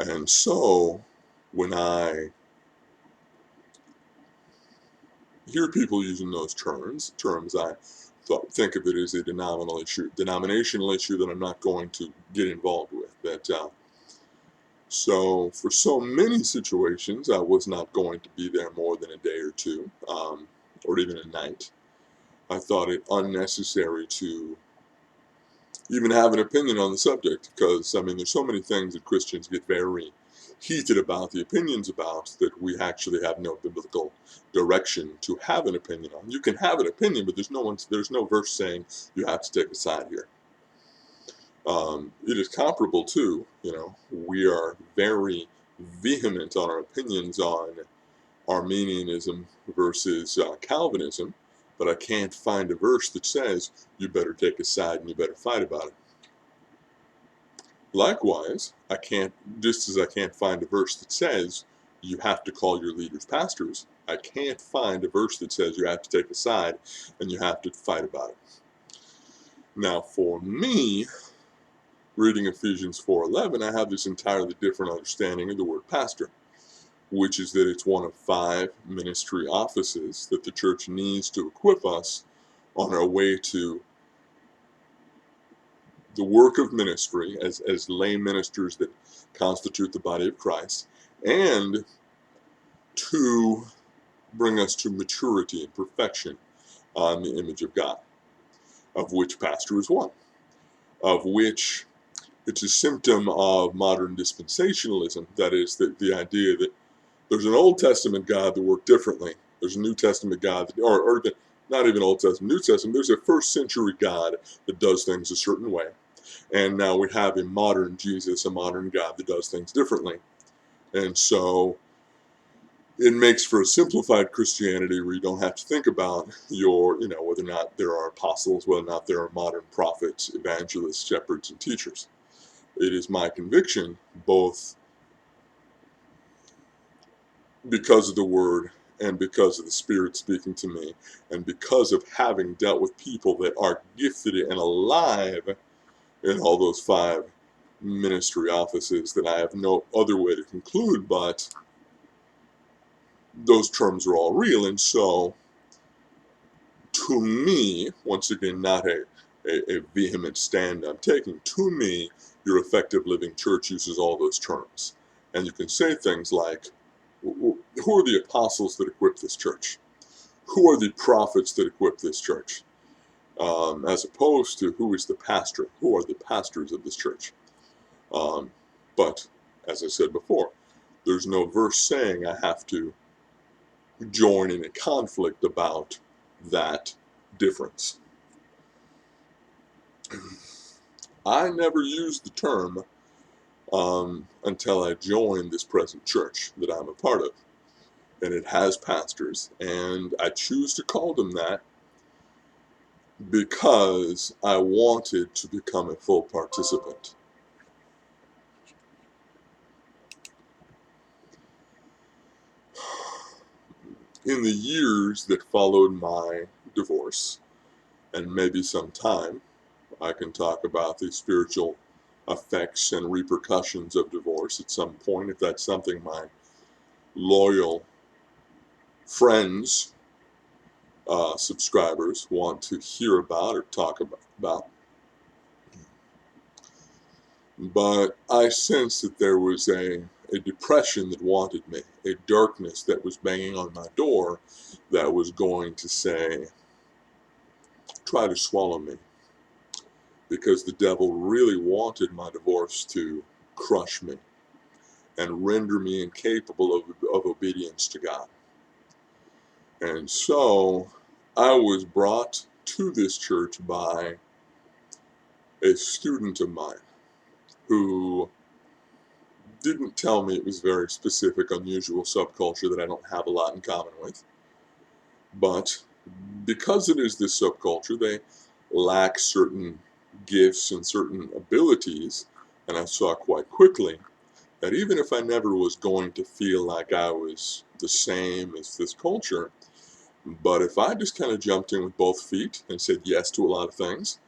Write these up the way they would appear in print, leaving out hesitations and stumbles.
And so when I hear people using those terms, I think of it as a denominational issue that I'm not going to get involved with. So for so many situations, I was not going to be there more than a day or two, or even a night. I thought it unnecessary to even have an opinion on the subject, because I mean, there's so many things that Christians get very heated about the opinions about that we actually have no biblical direction to have an opinion on. You can have an opinion, but there's no verse saying you have to take a side here. It is comparable to, we are very vehement on our opinions on Arminianism versus Calvinism, but I can't find a verse that says you better take a side and you better fight about it. Likewise, just as I can't find a verse that says you have to call your leaders pastors, I can't find a verse that says you have to take a side and you have to fight about it. Now, for me, reading Ephesians 4:11, I have this entirely different understanding of the word pastor, which is that it's one of 5 ministry offices that the church needs to equip us on our way to the work of ministry as lay ministers that constitute the body of Christ, and to bring us to maturity and perfection on the image of God, of which pastor is one, of which it's a symptom of modern dispensationalism. That is, the idea that there's an Old Testament God that worked differently. There's a New Testament God, or not even Old Testament, New Testament. There's a first century God that does things a certain way. And now we have a modern Jesus, a modern God that does things differently. And so it makes for a simplified Christianity where you don't have to think about whether or not there are apostles, whether or not there are modern prophets, evangelists, shepherds, and teachers. It is my conviction, both because of the Word and because of the Spirit speaking to me, and because of having dealt with people that are gifted and alive in all those 5 ministry offices, that I have no other way to conclude but those terms are all real. And so, to me, once again, not a vehement stand I'm taking, to me, your effective living church uses all those terms. And you can say things like, who are the apostles that equip this church? Who are the prophets that equip this church? As opposed to who is the pastor? Who are the pastors of this church? But, as I said before, there's no verse saying I have to join in a conflict about that difference. I never used the term until I joined this present church that I'm a part of. And it has pastors, and I choose to call them that because I wanted to become a full participant. In the years that followed my divorce, and maybe some time, I can talk about the spiritual effects and repercussions of divorce at some point, if that's something my loyal friends, subscribers want to hear about or talk about. But I sensed that there was a depression that wanted me, a darkness that was banging on my door that was going to say, try to swallow me. Because the devil really wanted my divorce to crush me and render me incapable of obedience to God. And so I was brought to this church by a student of mine who didn't tell me it was very specific, unusual subculture that I don't have a lot in common with. But because it is this subculture, they lack certain gifts and certain abilities, and I saw quite quickly that even if I never was going to feel like I was the same as this culture, but if I just kind of jumped in with both feet and said yes to a lot of things,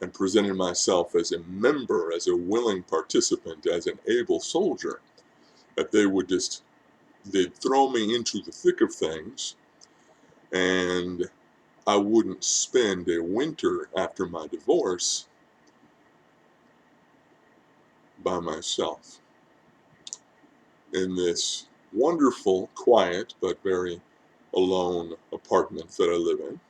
and presented myself as a member, as a willing participant, as an able soldier, that they'd throw me into the thick of things, and I wouldn't spend a winter after my divorce by myself in this wonderful, quiet, but very alone apartment that I live in.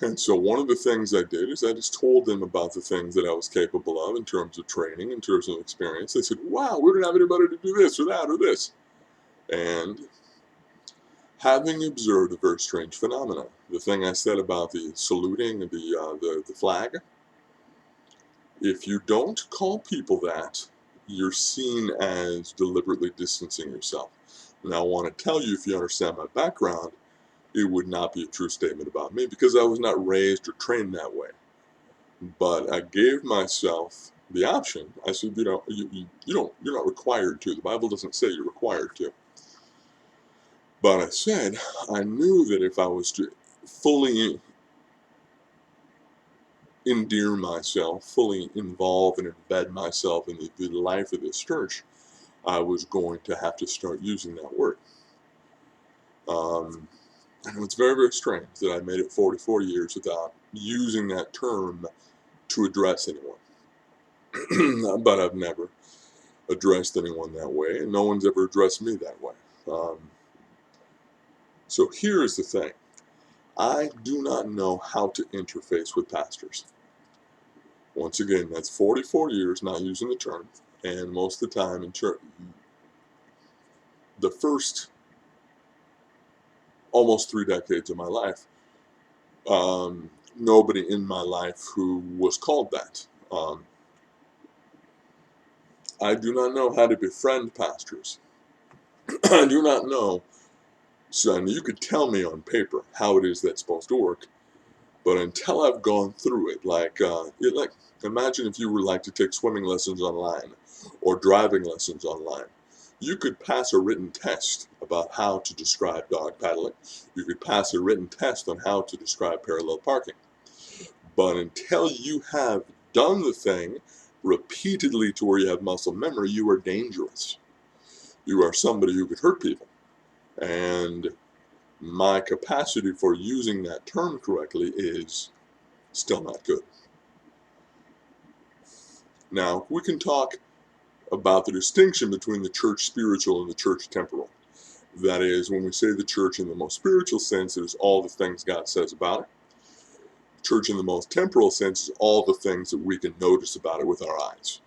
And so one of the things I did is I just told them about the things that I was capable of in terms of training, in terms of experience. They said, wow, we don't have anybody to do this or that or this. And having observed a very strange phenomenon, the thing I said about the saluting and the flag, if you don't call people that, you're seen as deliberately distancing yourself. And I want to tell you, if you understand my background, it would not be a true statement about me because I was not raised or trained that way. But I gave myself the option. I said, you're not required to. The Bible doesn't say you're required to. But I said, I knew that if I was to fully endear myself, fully involve and embed myself in the life of this church, I was going to have to start using that word. And it's very, very strange that I made it 44 years without using that term to address anyone. But I've never addressed anyone that way, and no one's ever addressed me that way. So here's the thing. I do not know how to interface with pastors. Once again, that's 44 years not using the term, and most of the time in church, the first almost 3 decades of my life, nobody in my life who was called that. I do not know how to befriend pastors. I do not know. So you could tell me on paper how it is that's supposed to work, but until I've gone through it, like imagine if you were like to take swimming lessons online or driving lessons online. You could pass a written test about how to describe dog paddling. You could pass a written test on how to describe parallel parking. But until you have done the thing repeatedly to where you have muscle memory, you are dangerous. You are somebody who could hurt people. And my capacity for using that term correctly is still not good. Now, we can talk about the distinction between the church spiritual and the church temporal. That is, when we say the church in the most spiritual sense, it is all the things God says about it. Church in the most temporal sense is all the things that we can notice about it with our eyes.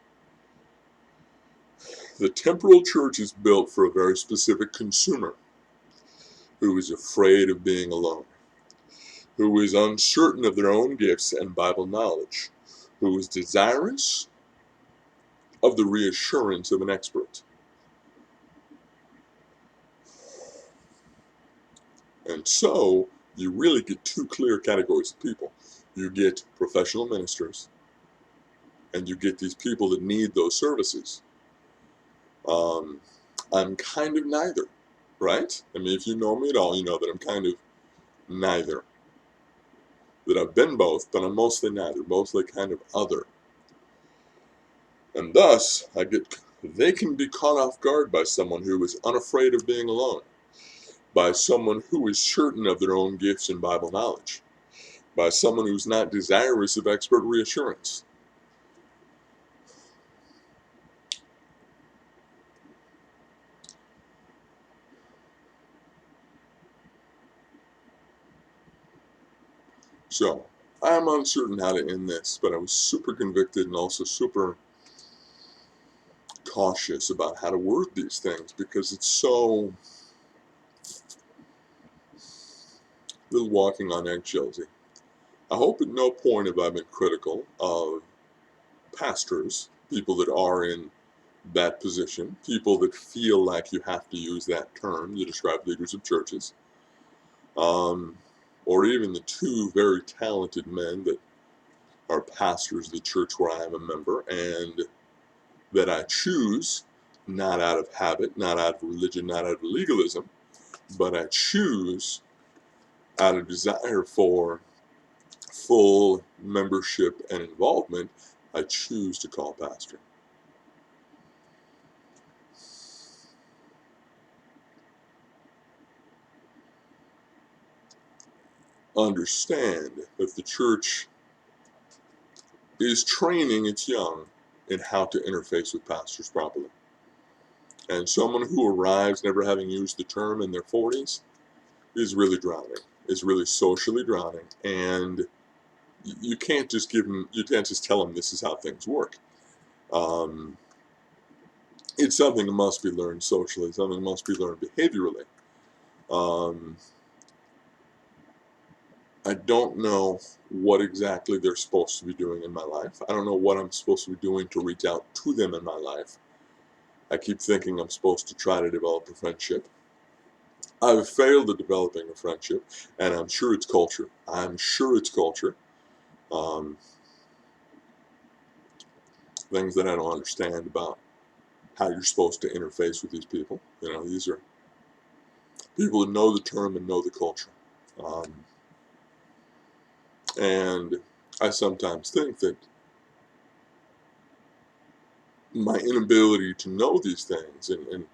The temporal church is built for a very specific consumer who is afraid of being alone, who is uncertain of their own gifts and Bible knowledge, who is desirous of the reassurance of an expert. And so you really get 2 clear categories of people. You get professional ministers, and you get these people that need those services. I'm kind of neither, right? I mean, if you know me at all, you know that I'm kind of neither. That I've been both, but I'm mostly neither, mostly kind of other. And thus, they can be caught off guard by someone who is unafraid of being alone, by someone who is certain of their own gifts and Bible knowledge, by someone who's not desirous of expert reassurance. So, I'm uncertain how to end this, but I was super convicted and also super cautious about how to word these things because it's so little walking on eggshells. I hope at no point have I been critical of pastors, people that are in that position, people that feel like you have to use that term to describe leaders of churches, or even the 2 very talented men that are pastors of the church where I am a member, and that I choose, not out of habit, not out of religion, not out of legalism, but I choose out of desire for full membership and involvement, I choose to call pastor. understand that the church is training its young in how to interface with pastors properly. And someone who arrives never having used the term in their 40s is really drowning, is really socially drowning, and you can't just you can't just tell them this is how things work. It's something that must be learned socially, something that must be learned behaviorally. I don't know what exactly they're supposed to be doing in my life. I don't know what I'm supposed to be doing to reach out to them in my life. I keep thinking I'm supposed to try to develop a friendship. I've failed at developing a friendship, and I'm sure it's culture. I'm sure it's culture. Um, Things that I don't understand about how you're supposed to interface with these people. You know, these are people who know the term and know the culture. And I sometimes think that my inability to know these things and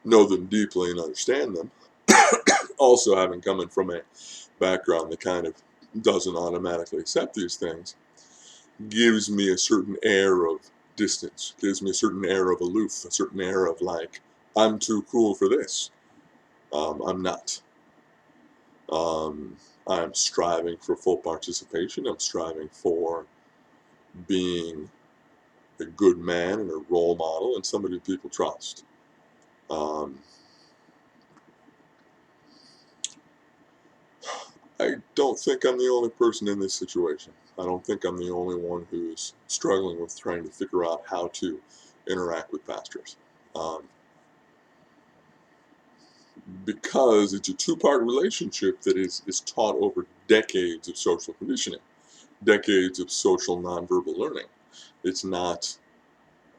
know them deeply and understand them, also having coming from a background that kind of doesn't automatically accept these things, gives me a certain air of distance, gives me a certain air of aloof, a certain air of like, I'm too cool for this. I'm not. I'm striving for full participation. I'm striving for being a good man and a role model and somebody people trust. I don't think I'm the only person in this situation. I don't think I'm the only one who's struggling with trying to figure out how to interact with pastors. Because it's a two-part relationship that is taught over decades of social conditioning, decades of social nonverbal learning. It's not,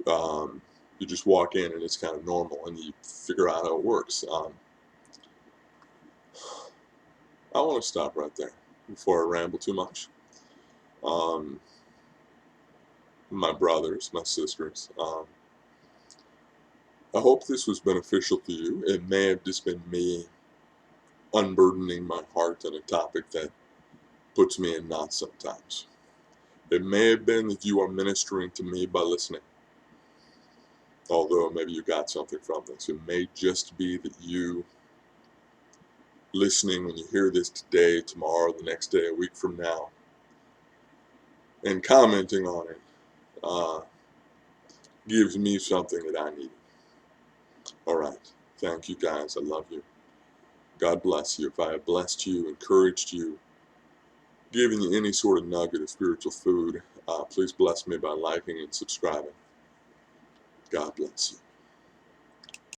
you just walk in and it's kind of normal and you figure out how it works. I want to stop right there before I ramble too much. My brothers, my sisters, I hope this was beneficial to you. It may have just been me unburdening my heart on a topic that puts me in knots sometimes. It may have been that you are ministering to me by listening, although maybe you got something from this. It may just be that you listening when you hear this today, tomorrow, the next day, a week from now, and commenting on it gives me something that I need. All right. Thank you guys. I love you. God bless you. If I have blessed you, encouraged you, given you any sort of nugget of spiritual food, please bless me by liking and subscribing. God bless you.